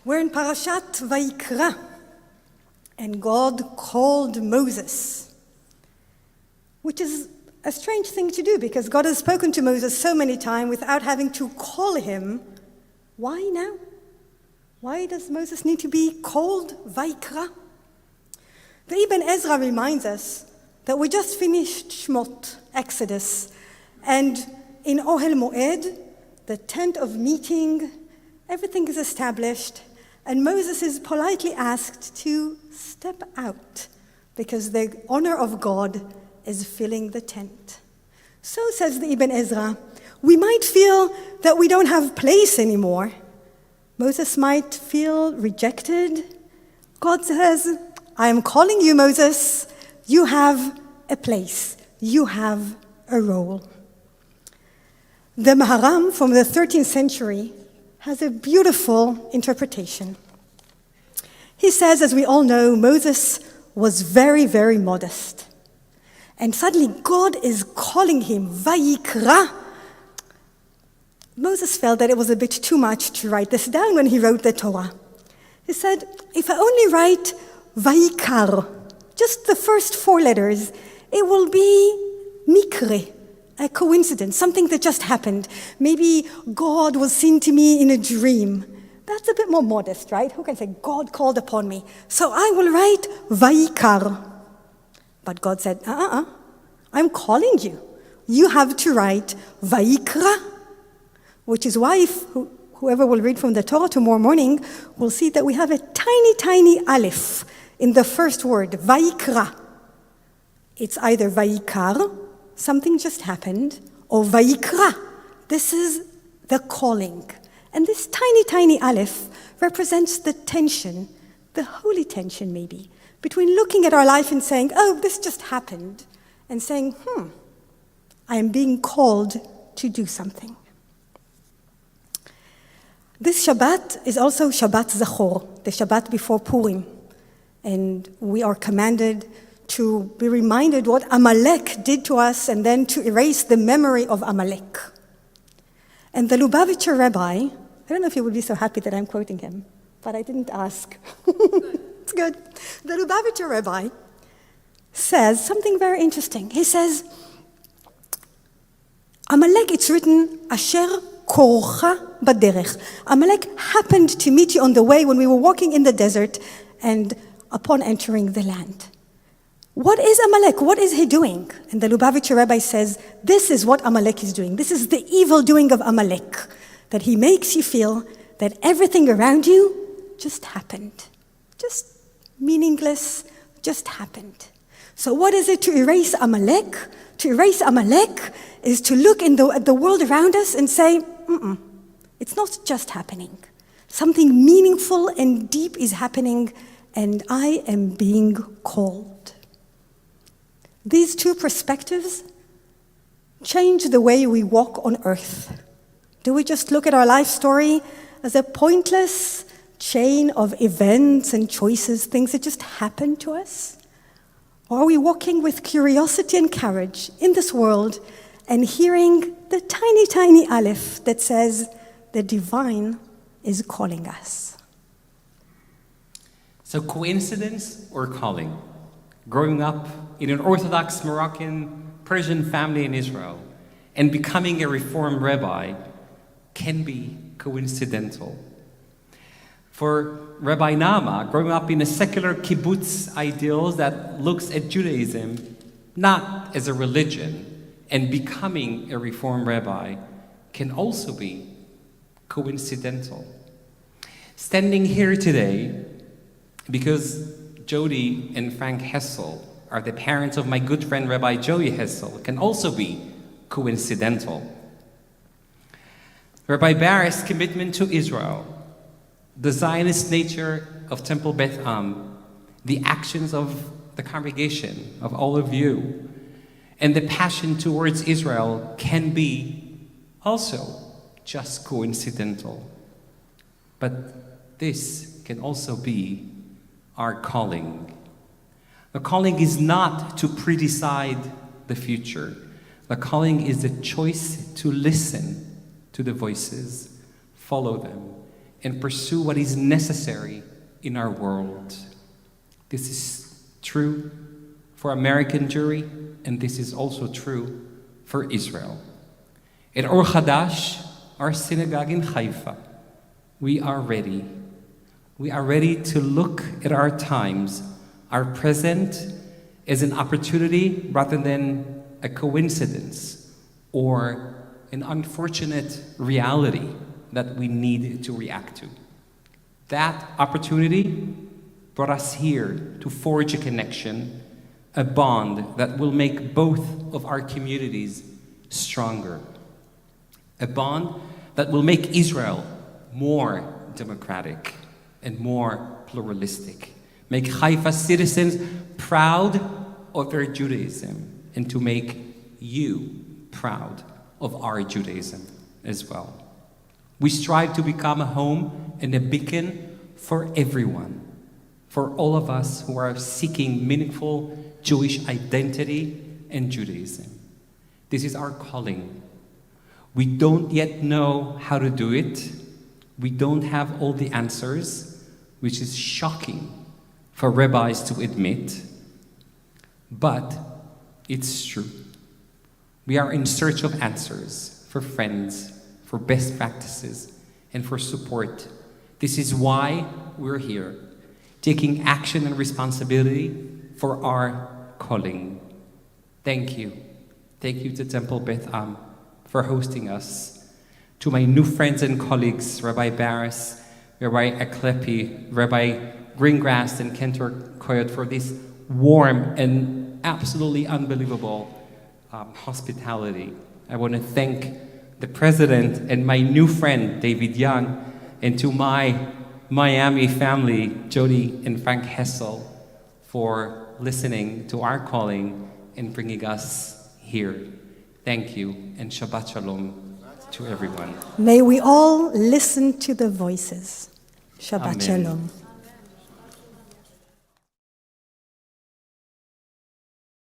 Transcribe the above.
We're in Parashat Vayikra, and God called Moses, which is a strange thing to do because God has spoken to Moses so many times without having to call him. Why now? Why does Moses need to be called Vayikra? The Ibn Ezra reminds us that we just finished Shmot, Exodus, and in Ohel Moed, the tent of meeting, everything is established, and Moses is politely asked to step out because the honor of God is filling the tent. So says the Ibn Ezra, we might feel that we don't have place anymore. Moses might feel rejected. God says, I am calling you, Moses. You have a place. You have a role. The Maharam from the 13th century has a beautiful interpretation. He says, as we all know, Moses was very, very modest. And suddenly God is calling him, Vayikra. Moses felt that it was a bit too much to write this down when he wrote the Torah. He said, if I only write Vayikar, just the first 4 letters, it will be mikre, a coincidence, something that just happened. Maybe God was seen to me in a dream. That's a bit more modest, right? Who can say, God called upon me? So I will write Vayikar. But God said, I'm calling you. You have to write Vayikra. Which is why whoever will read from the Torah tomorrow morning will see that we have a tiny, tiny aleph in the first word, Vayikra. It's either Vayikar, something just happened, or Vayikra. This is the calling. And this tiny, tiny aleph represents the tension, the holy tension maybe, between looking at our life and saying, oh, this just happened, and saying, I am being called to do something. This Shabbat is also Shabbat Zachor, the Shabbat before Purim. And we are commanded to be reminded what Amalek did to us and then to erase the memory of Amalek. And the Lubavitcher Rabbi, I don't know if he would be so happy that I'm quoting him, but I didn't ask. It's good. The Lubavitcher Rabbi says something very interesting. He says, Amalek, it's written, Asher Korcha Baderech. Amalek happened to meet you on the way when we were walking in the desert and upon entering the land. What is Amalek? What is he doing? And the Lubavitcher Rabbi says, this is what Amalek is doing. This is the evil doing of Amalek, that he makes you feel that everything around you just happened. Just meaningless, just happened. So what is it to erase Amalek? To erase Amalek is to look at the world around us and say, it's not just happening. Something meaningful and deep is happening, and I am being called. These two perspectives change the way we walk on earth. Do we just look at our life story as a pointless chain of events and choices, things that just happen to us? Or are we walking with curiosity and courage in this world and hearing the tiny, tiny aleph that says the divine is calling us? So coincidence or calling? Growing up in an Orthodox Moroccan Persian family in Israel and becoming a Reform rabbi can be coincidental. For Rabbi Naama, growing up in a secular kibbutz ideals that looks at Judaism not as a religion and becoming a Reform rabbi can also be coincidental. Standing here today because Jody and Frank Hessel are the parents of my good friend Rabbi Joey Hessel can also be coincidental. Rabbi Barrett's commitment to Israel, the Zionist nature of Temple Beth Am, the actions of the congregation, of all of you, and the passion towards Israel can be also just coincidental. But this can also be our calling. The calling is not to pre-decide the future. The calling is the choice to listen to the voices, follow them, and pursue what is necessary in our world. This is true for American Jewry, and this is also true for Israel. At Or Chadash, our synagogue in Haifa, we are ready. We are ready to look at our times, our present, as an opportunity rather than a coincidence or an unfortunate reality that we need to react to. That opportunity brought us here to forge a connection, a bond that will make both of our communities stronger. A bond that will make Israel more democratic and more pluralistic. Make Haifa citizens proud of their Judaism, and to make you proud of our Judaism as well. We strive to become a home and a beacon for everyone, for all of us who are seeking meaningful Jewish identity and Judaism. This is our calling. We don't yet know how to do it. We don't have all the answers, which is shocking for rabbis to admit, but it's true. We are in search of answers, for friends, for best practices, and for support. This is why we're here, taking action and responsibility for our calling. Thank you. Thank you to Temple Beth Am for hosting us. To my new friends and colleagues, Rabbi Barris, Rabbi Aklepi, Rabbi Greengrass, and Kentor Koyot for this warm and absolutely unbelievable hospitality. I want to thank the president and my new friend, David Young, and to my Miami family, Jody and Frank Hessel, for listening to our calling and bringing us here. Thank you, and Shabbat Shalom to everyone. May we all listen to the voices. Shabbat Amen. Shalom.